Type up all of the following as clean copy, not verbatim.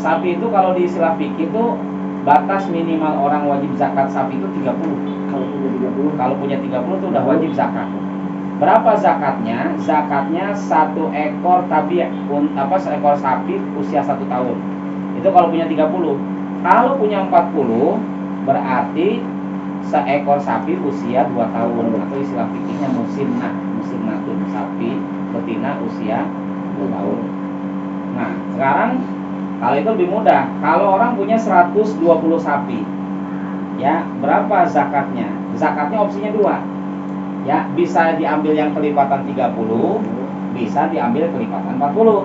sapi itu kalau di istilah fikih itu batas minimal orang wajib zakat sapi itu 30. Kalau punya 30 itu udah wajib zakat. Berapa zakatnya? Zakatnya 1 ekor seekor sapi usia 1 tahun. Itu kalau punya 30. Kalau punya 40 berarti seekor sapi usia 2 tahun atau istilah fikihnya musimnatun, sapi betina usia 2 tahun. Nah, sekarang kalau itu lebih mudah. Kalau orang punya 120 sapi, ya, berapa zakatnya? Zakatnya opsinya 2. Ya, bisa diambil yang kelipatan 30, bisa diambil kelipatan 40.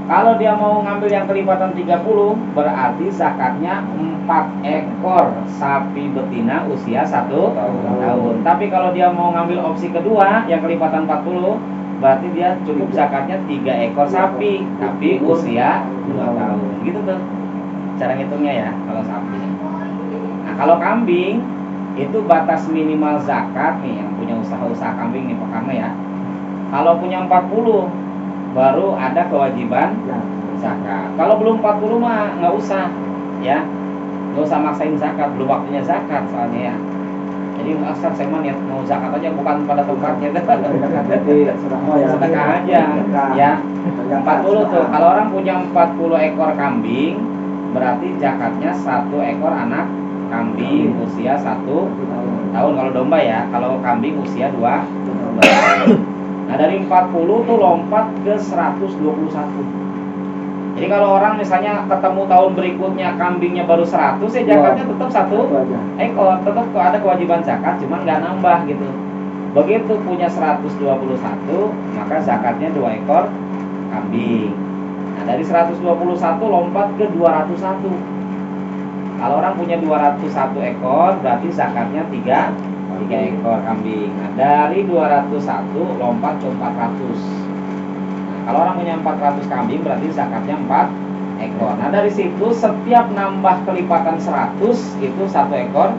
Kalau dia mau ngambil yang kelipatan 30, berarti zakatnya 4 ekor sapi betina usia 1 tahun. Tapi kalau dia mau ngambil opsi kedua yang kelipatan 40, berarti dia cukup zakatnya 3 ekor sapi tapi usia 2 tahun. Gitu tuh cara ngitungnya ya kalau sapi. Nah, kalau kambing itu batas minimal zakat nih yang punya usaha kambing nih Pak Karna ya. Kalau punya 40 baru ada kewajiban zakat. Kalau belum 40 mah nggak usah ya. Nggak usah maksain zakat, belum waktunya zakat soalnya ya. Jadi asal saya mah niat mau zakat aja bukan pada tempatnya. Sedekah aja ya. 40 tuh. Kalau orang punya 40 ekor kambing berarti zakatnya 1 ekor anak kambing usia 1 tahun kalau domba ya. Kalau kambing usia 2 tahun. Nah, dari 40 tuh lompat ke 121. Jadi kalau orang misalnya ketemu tahun berikutnya kambingnya baru 100, ya zakatnya tetap 1 ekor, tetap ada kewajiban zakat, cuman nggak nambah gitu. Begitu punya 121, maka zakatnya 2 ekor kambing. Nah, dari 121 lompat ke 201. Kalau orang punya 201 ekor, berarti zakatnya 3 ekor kambing. Nah, dari 201 lompat ke 400. Kalau orang punya 400 kambing berarti zakatnya 4 ekor. Nah, dari situ setiap nambah kelipatan 100 itu 1 ekor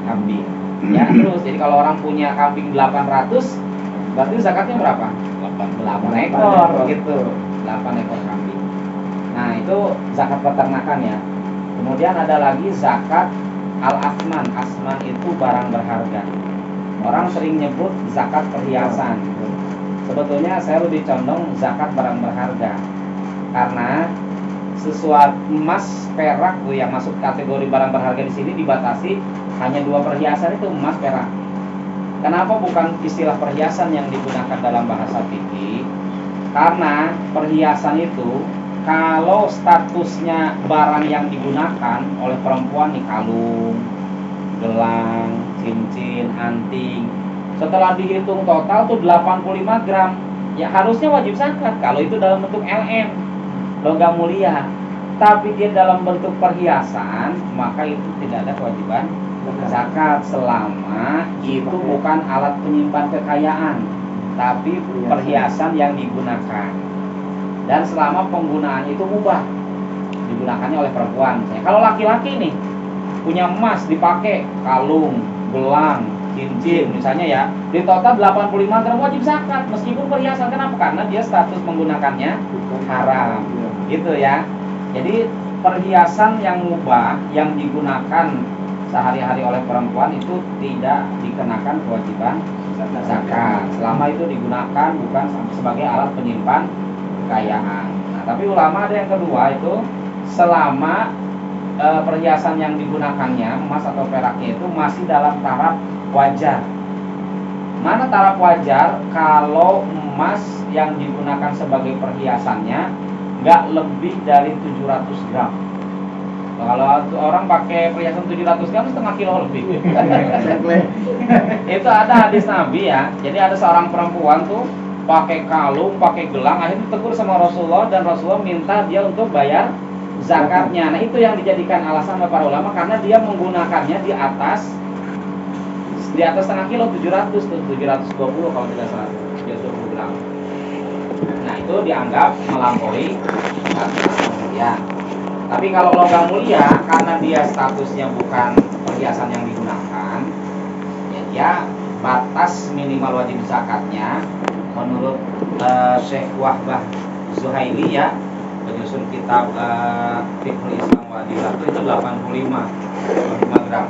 kambing. Ya, terus jadi kalau orang punya kambing 800 berarti zakatnya berapa? 8 ekor gitu. 8 ekor kambing. Nah, itu zakat peternakan ya. Kemudian ada lagi zakat al-asman. Asman itu barang berharga. Orang sering nyebut zakat perhiasan. Sebetulnya saya lebih condong zakat barang berharga. Karena sesuatu emas, perak tuh yang masuk kategori barang berharga di sini dibatasi hanya 2 perhiasan itu emas, perak. Kenapa bukan istilah perhiasan yang digunakan dalam bahasa fikih? Karena perhiasan itu kalau statusnya barang yang digunakan oleh perempuan nih kalung, gelang, cincin, anting, setelah dihitung total tuh 85 gram. Ya harusnya wajib zakat kalau itu dalam bentuk LM, logam mulia. Tapi dia dalam bentuk perhiasan, maka itu tidak ada kewajiban zakat selama itu bukan alat penyimpan kekayaan, tapi perhiasan yang digunakan. Dan selama penggunaan itu mubah, digunakannya oleh perempuan. Misalnya, kalau laki-laki nih punya emas dipakai kalung, gelang, cincin misalnya ya, di total 85 gram wajib zakat meskipun perhiasan. Kenapa? Karena dia status menggunakannya haram gitu ya. Jadi perhiasan yang mubah yang digunakan sehari-hari oleh perempuan itu tidak dikenakan kewajiban zakat selama itu digunakan bukan sebagai alat penyimpan kekayaan. Nah, tapi ulama ada yang kedua itu selama perhiasan yang digunakannya emas atau peraknya itu masih dalam taraf wajar. Mana taraf wajar? Kalau emas yang digunakan sebagai perhiasannya nggak lebih dari 700 gram. Kalau orang pakai perhiasan 700 gram setengah kilo lebih. Itu ada hadis Nabi ya. Jadi ada seorang perempuan tuh pakai kalung, pakai gelang, akhirnya ditegur sama Rasulullah dan Rasulullah minta dia untuk bayar zakatnya. Nah, itu yang dijadikan alasan oleh para ulama karena dia menggunakannya di atas setengah kilo, 700 tuh, 720 kalau tidak salah, 720 gram. Nah, itu dianggap melampaui ya. Tapi kalau logam mulia karena dia statusnya bukan perhiasan yang digunakan, ya dia batas minimal wajib zakatnya menurut Syekh Wahbah Zuhaili ya, penyusun kitab Fiqhul Islam wa Adillah itu 85 gram.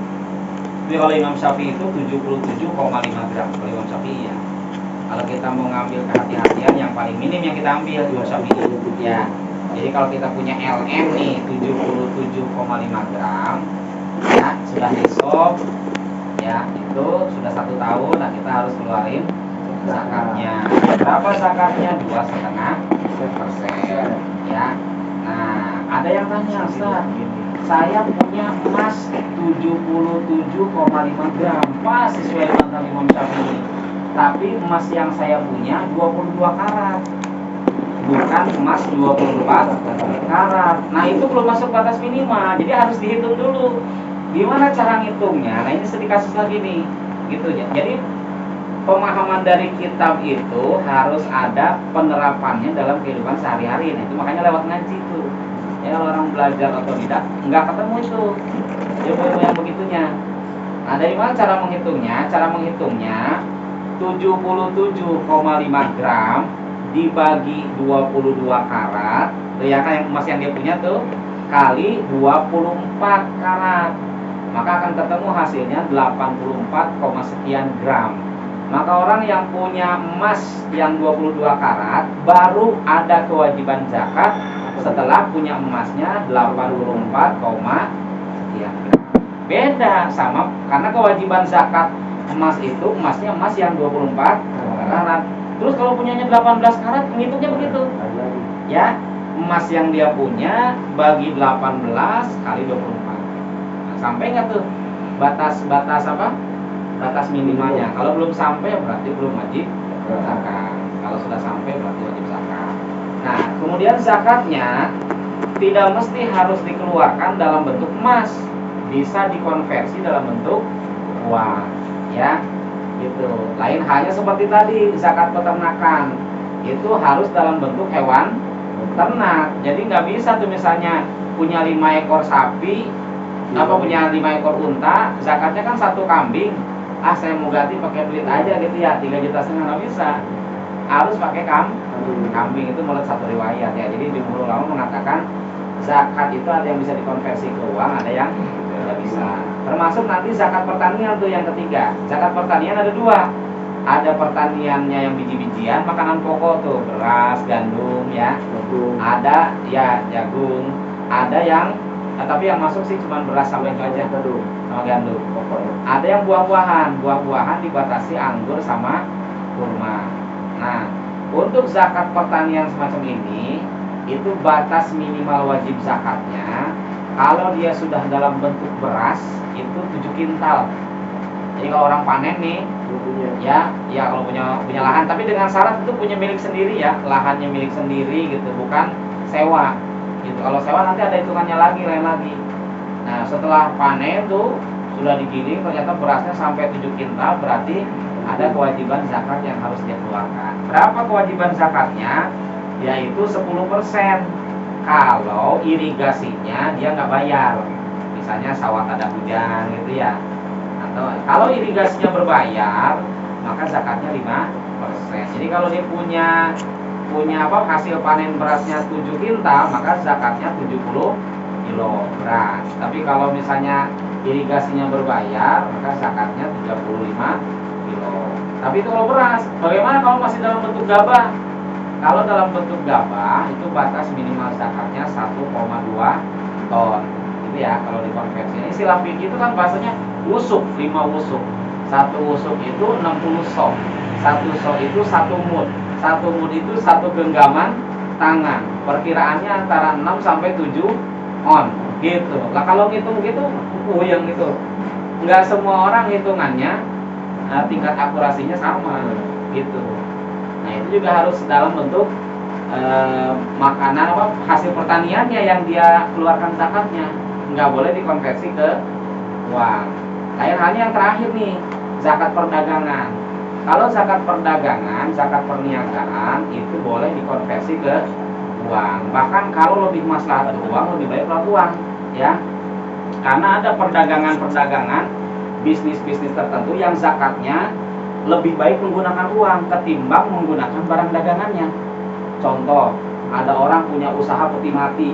Tapi kalau Imam Syafi'i itu 77,5 gram kalau Imam Syafi'i ya. Kalau kita mau ngambil kehati-hatian yang paling minim yang kita ambil Imam Syafi'i ya. Jadi kalau kita punya LM nih 77,5 gram ya sudah nisab ya itu sudah 1 tahun. Nah kita harus keluarin zakatnya. Berapa zakatnya? 2,5% ya. Nah ada yang tanya, Ustaz, saya punya emas 77,5 gram pas sesuai dengan Imam Syafi'i, tapi emas yang saya punya 22 karat bukan emas 24 karat. Nah itu belum masuk batas minimal, jadi harus dihitung dulu. Gimana cara ngitungnya? Nah ini sedikit kasus lagi nih gitu ya. Jadi pemahaman dari kitab itu harus ada penerapannya dalam kehidupan sehari-hari. Nah itu makanya lewat ngaji tuh ya, kalau orang belajar atau tidak nggak ketemu itu ilmu yang begitunya. Nah dari mana cara menghitungnya? Cara menghitungnya 77,5 gram dibagi 22 karat tuh ya kan, yang emas yang dia punya tuh kali 24 karat, maka akan ketemu hasilnya 84, sekian gram. Maka orang yang punya emas yang 22 karat baru ada kewajiban zakat setelah punya emasnya 84, sekian gram. Beda sama, karena kewajiban zakat emas itu emasnya emas yang 24 karat. Terus kalau punyanya 18 karat ngitungnya begitu ya, emas yang dia punya bagi 18 kali 24. Nah, sampai nggak tuh batas apa? Batas minimalnya. Kalau belum sampai berarti belum wajib zakat. Kalau sudah sampai berarti wajib zakat. Nah, kemudian zakatnya tidak mesti harus dikeluarkan dalam bentuk emas, bisa dikonversi dalam bentuk uang, ya, gitu. Lain halnya seperti tadi zakat peternakan, itu harus dalam bentuk hewan ternak. Jadi nggak bisa tuh misalnya punya 5 ekor sapi, punya 5 ekor unta, zakatnya kan 1 kambing. Saya mau ganti pakai pelit aja gitu ya, 3,5 juta nggak bisa. Harus pakai kambing, itu menurut satu riwayat ya. Jadi jumhur ulama mengatakan zakat itu ada yang bisa dikonversi ke uang, ada yang tidak bisa. Termasuk nanti zakat pertanian tuh yang ketiga. Zakat pertanian ada 2. Ada pertaniannya yang biji-bijian, makanan pokok tuh, beras, gandum ya. Ada ya jagung, ada yang tapi yang masuk sih cuma beras sampai itu aja sama gandum. Ada yang buah-buahan dibatasi anggur sama kurma. Nah, untuk zakat pertanian semacam ini itu batas minimal wajib zakatnya kalau dia sudah dalam bentuk beras itu 7 kintal. Jadi kalau orang panen nih ya kalau punya lahan, tapi dengan syarat itu punya milik sendiri ya, lahannya milik sendiri gitu, bukan sewa gitu. Kalau sewa nanti ada hitungannya lagi, lain lagi. Nah setelah panen tuh sudah digiling ternyata berasnya sampai 7 kintal, berarti ada kewajiban zakat yang harus dia keluarkan. Berapa kewajiban zakatnya? Yaitu 10% kalau irigasinya dia nggak bayar, misalnya sawah tak ada hujan gitu ya. Atau kalau irigasinya berbayar maka zakatnya 5%. Jadi kalau dia punya hasil panen berasnya 7 kintal maka zakatnya 70 kilo beras. Tapi kalau misalnya irigasinya berbayar maka zakatnya 35 kilo. Tapi itu kalau beras. Bagaimana kalau masih dalam bentuk gabah? Kalau dalam bentuk gabah itu batas minimal zakatnya 1,2 ton. Gitu ya kalau dikonversi. Ini istilah fikih itu kan bahasanya wusuk, 5 wusuk. 1 wusuk itu 60 sok. 1 sok itu 1 mud. 1 mud itu 1 genggaman tangan. Perkiraannya antara 6 sampai 7 on gitu. Lah kalau ngitung gitu puyeng gitu. Enggak semua orang hitungannya tingkat akurasinya sama gitu. Nah, itu juga harus dalam bentuk makanan hasil pertaniannya yang dia keluarkan zakatnya. Enggak boleh dikonversi ke uang. Lain halnya yang terakhir nih, zakat perdagangan. Kalau zakat perdagangan, zakat perniagaan itu boleh dikonversi ke uang. Bahkan kalau lebih maslahat ke uang, lebih baik lewat uang, ya. Karena ada perdagangan-perdagangan, bisnis-bisnis tertentu yang zakatnya lebih baik menggunakan uang ketimbang menggunakan barang dagangannya. Contoh, ada orang punya usaha peti mati.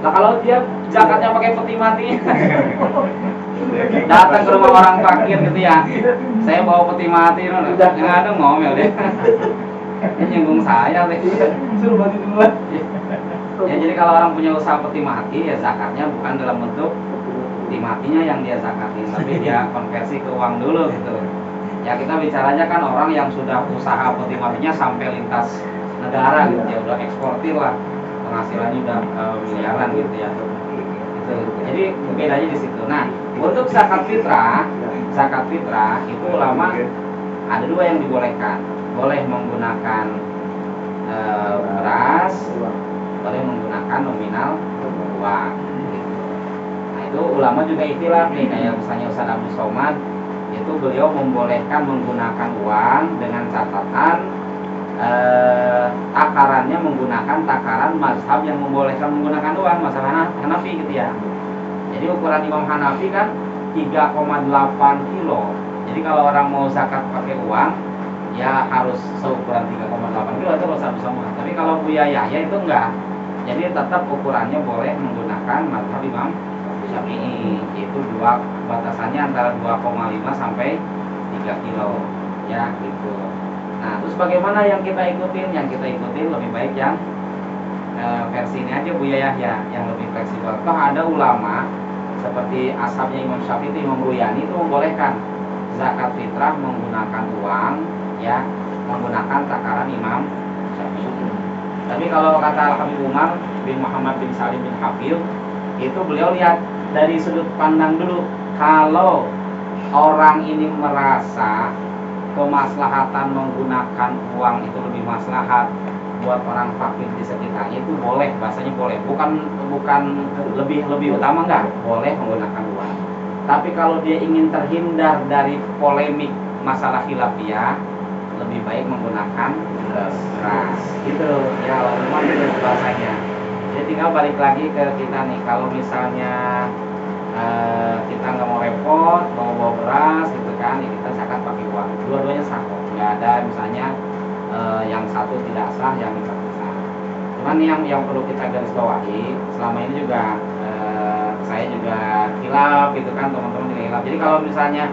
Nah kalau dia zakatnya pakai peti mati, datang ke rumah orang fakir gitu ya, saya bawa peti mati, nggak ada ngomel dia, nyinggung saya deh. Suruh mati duluan. Ya jadi kalau orang punya usaha peti mati, ya zakatnya bukan dalam bentuk peti matinya yang dia zakatin, tapi dia konversi ke uang dulu gitu. Ya kita bicaranya kan orang yang sudah usaha peti matinya sampai lintas negara gitu ya, udah eksportir lah, penghasilannya udah miliaran gitu ya. Gitu. Jadi bedanya di situ. Nah, untuk zakat fitrah itu ulama ada dua yang dibolehkan. Boleh menggunakan beras, boleh menggunakan nominal uang. Gitu. Nah, itu ulama juga ikhtilaf nih, kayak misalnya Ustaz Abdul Somad itu beliau membolehkan menggunakan uang dengan catatan takarannya menggunakan takaran mazhab yang membolehkan menggunakan uang, mazhab Hanafi gitu ya. Jadi ukuran Imam Hanafi kan 3,8 kilo. Jadi kalau orang mau zakat pakai uang, ya harus seukuran 3,8 kilo itu kalau satu sama. Tapi kalau Buya Yahya itu enggak. Jadi tetap ukurannya boleh menggunakan mazhab Imam Syafi'i, yaitu batasannya antara 2,5 sampai 3 kilo ya gitu. Nah, terus bagaimana yang kita ikutin? Yang kita ikutin lebih baik yang versi ini aja Buya Yahya, yang lebih fleksibel. Toh ada ulama seperti ashabnya Imam Syafi'i itu Imam Ruyani itu membolehkan zakat fitrah menggunakan uang ya, menggunakan takaran Imam Syafi'i. Tapi kalau kata Habib Umar bin Muhammad bin Salim bin Hafil, itu beliau lihat dari sudut pandang dulu. Kalau orang ini merasa kemaslahatan menggunakan uang itu lebih maslahat buat orang fakir di sekitarnya, itu boleh, bahasanya boleh, bukan lebih utama, enggak, boleh menggunakan uang. Tapi kalau dia ingin terhindar dari polemik masalah khilafiyah, lebih baik menggunakan beras gitu ya, memang itu bahasanya. Jadi tinggal balik lagi ke kita nih, kalau misalnya kita nggak mau repot bawa beras gitu kan, ya kita zakat pakai uang. Dua-duanya sah kok, nggak ada misalnya yang satu tidak sah, yang satu sah. Cuman yang perlu kita garis bawahi, selama ini juga saya juga khilaf gitu kan, teman-teman juga khilaf. Jadi kalau misalnya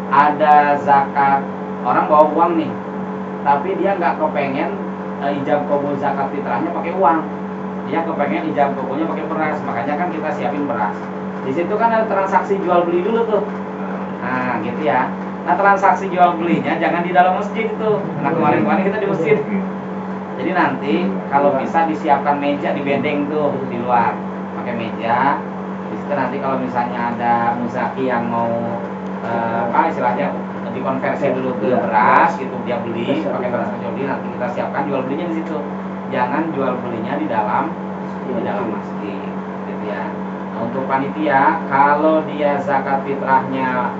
ada zakat, orang bawa uang nih, tapi dia nggak kepengen ijab kabul zakat fitrahnya pakai uang, dia kepengen ijab kabulnya pakai beras, makanya kan kita siapin beras. Di situ kan ada transaksi jual beli dulu tuh. Nah, gitu ya. Nah, transaksi jual belinya jangan di dalam masjid itu. Nah, kemarin kita di masjid. Jadi nanti kalau bisa disiapkan meja di bedeng tuh di luar, pakai meja. Di situ nanti kalau misalnya ada muzaki yang mau istilahnya dikonversi dulu ke beras gitu, dia beli pakai beras jual beli, nanti kita siapkan jual belinya di situ. Jangan jual belinya di dalam masjid, gitu ya. Untuk panitia, kalau dia zakat fitrahnya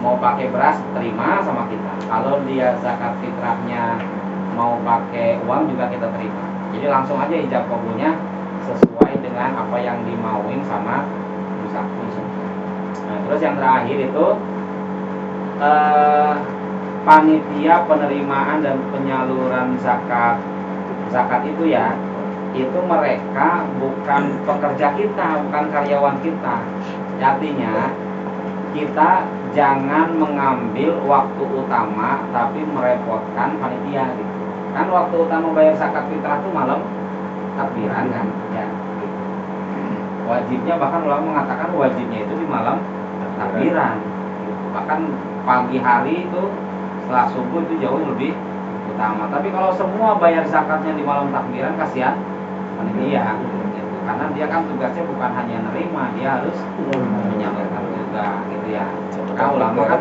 mau pakai beras, terima sama kita. Kalau dia zakat fitrahnya mau pakai uang juga kita terima. Jadi langsung aja ijab kabulnya sesuai dengan apa yang dimauin sama musafir. Nah, terus yang terakhir itu panitia penerimaan dan penyaluran zakat itu ya, itu mereka bukan pekerja kita, bukan karyawan kita. Artinya kita jangan mengambil waktu utama tapi merepotkan panitia gitu. Kan waktu utama bayar zakat fitrah itu malam takbiran kan ya. Wajibnya, bahkan ulama mengatakan wajibnya itu di malam takbiran gitu. Bahkan pagi hari itu setelah subuh itu jauh lebih utama. Tapi kalau semua bayar zakatnya di malam takbiran, kasihan panitia gitu. Karena dia kan tugasnya bukan hanya nerima, dia harus menyalurkan juga gitu ya. Maka ulama kan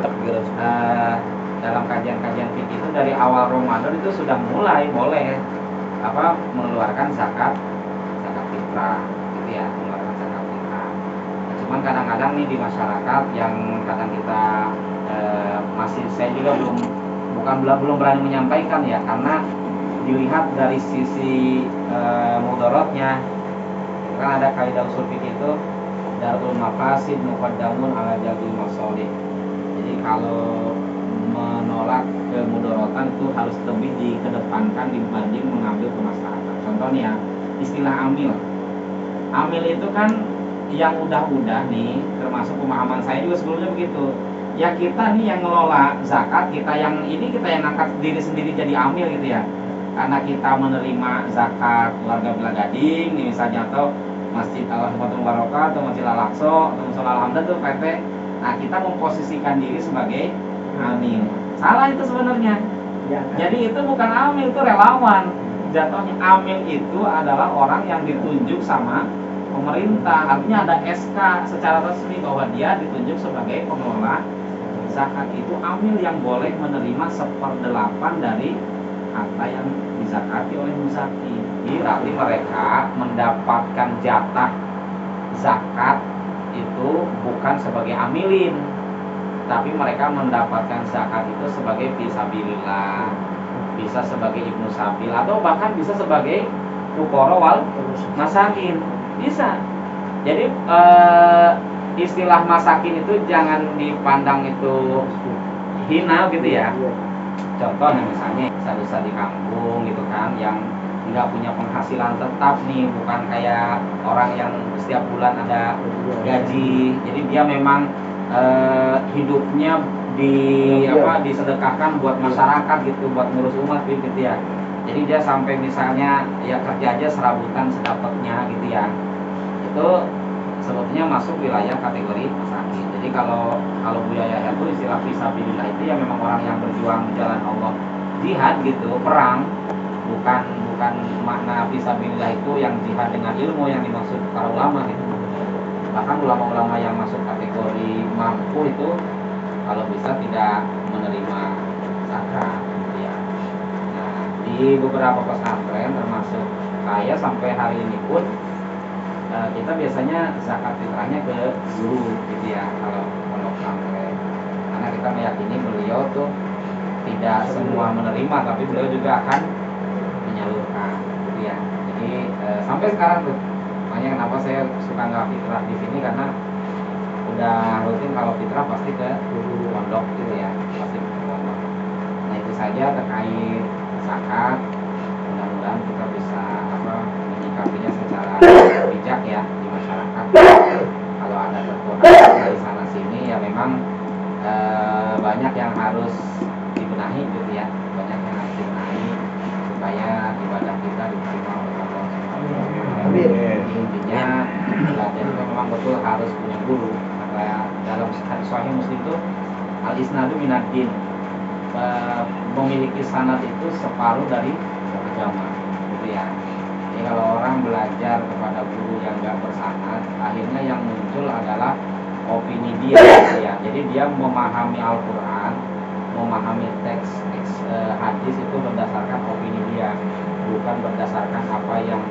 dalam kajian-kajian fikih itu dari awal Ramadan itu sudah mulai boleh mengeluarkan zakat fitrah gitu ya, mengeluarkan zakat fitrah. Nah, cuman kadang-kadang nih di masyarakat yang kadang kita masih, saya juga belum berani menyampaikan ya, karena dilihat dari sisi mudorotnya. Kan ada kaidah usul fikih itu darul mafasid muqaddamun ala jalbil masalih. Jadi kalau menolak kemudorotan itu harus lebih dikedepankan dibanding mengambil kemaslahatan. Contoh nih ya, istilah amil. Amil itu kan yang udah nih, termasuk pemahaman saya juga sebelumnya begitu. Ya kita nih yang ngelola zakat, kita yang angkat diri sendiri jadi amil gitu ya. Karena kita menerima zakat warga Bila Gading, nih misalnya, atau Masjid Al-Fatihul Barokah, atau Masjid Al-Aqsa, atau Musola Alhamdulillah tuh PT. Nah kita memposisikan diri sebagai amil. Salah itu sebenarnya. Jadi itu bukan amil, itu relawan. Jatuhnya amil itu adalah orang yang ditunjuk sama pemerintah. Artinya ada SK secara resmi bahwa dia ditunjuk sebagai pengelola zakat. Itu amil yang boleh menerima 1/8 dari harta yang dizakati oleh muzaki. Berarti mereka mendapatkan jatah zakat itu bukan sebagai amilin, tapi mereka mendapatkan zakat itu sebagai fisabilillah, bisa sebagai ibnu sabil, atau bahkan bisa sebagai fuqara wal masakin, bisa. Jadi istilah masakin itu jangan dipandang itu hina gitu ya. Contoh misalnya desa-desa di kampung gitu kan, yang nggak punya penghasilan tetap nih, bukan kayak orang yang setiap bulan ada gaji. Jadi dia memang hidupnya disedekahkan buat masyarakat gitu, buat ngurus umat gitu ya. Jadi dia sampai misalnya ya kerja aja serabutan sedapatnya gitu ya. Itu sebetulnya masuk wilayah kategori masakin. Jadi kalau Buya Yahya itu istilah fisabilillah itu ya memang orang yang berjuang di jalan Allah, jihad gitu, perang. Bukan makna fisabilillah itu yang jihad dengan ilmu yang dimaksud para ulama gitu. Bahkan ulama-ulama yang masuk kategori mampu itu kalau bisa tidak menerima zakat gitu ya. Nah, di beberapa pesantren termasuk saya sampai hari ini pun kita biasanya zakat fitrahnya ke guru gitu ya, kalau pondok pesantren. Karena kita meyakini beliau tuh tidak semua menerima, tapi beliau juga akan menyalurkan gitu ya. Jadi sampai sekarang tuh, makanya kenapa saya suka nggak fitrah di sini, karena udah rutin kalau fitrah pasti ke pondok gitu ya, pasti ke pondok. Nah itu saja terkait zakat. Mudah-mudahan kita bisa menyikapinya secara bijak ya di masyarakat. Kalau ada kekurangan dari sana sini ya memang banyak yang harus dibenahi gitu ya, banyak yang harus dibenahi supaya ibadah kita diterima oleh Allah. Intinya belajar itu memang betul harus punya guru. Karena dalam hadis Sahih Muslim itu al-isnadu minad-din, memiliki sanad itu separuh dari agama gitu ya. Jadi kalau orang belajar kepada guru yang nggak bersanad, akhirnya yang muncul adalah opini dia gitu ya. Jadi dia memahami Al-Quran, memahami teks hadis itu berdasarkan opini dia, bukan berdasarkan apa yang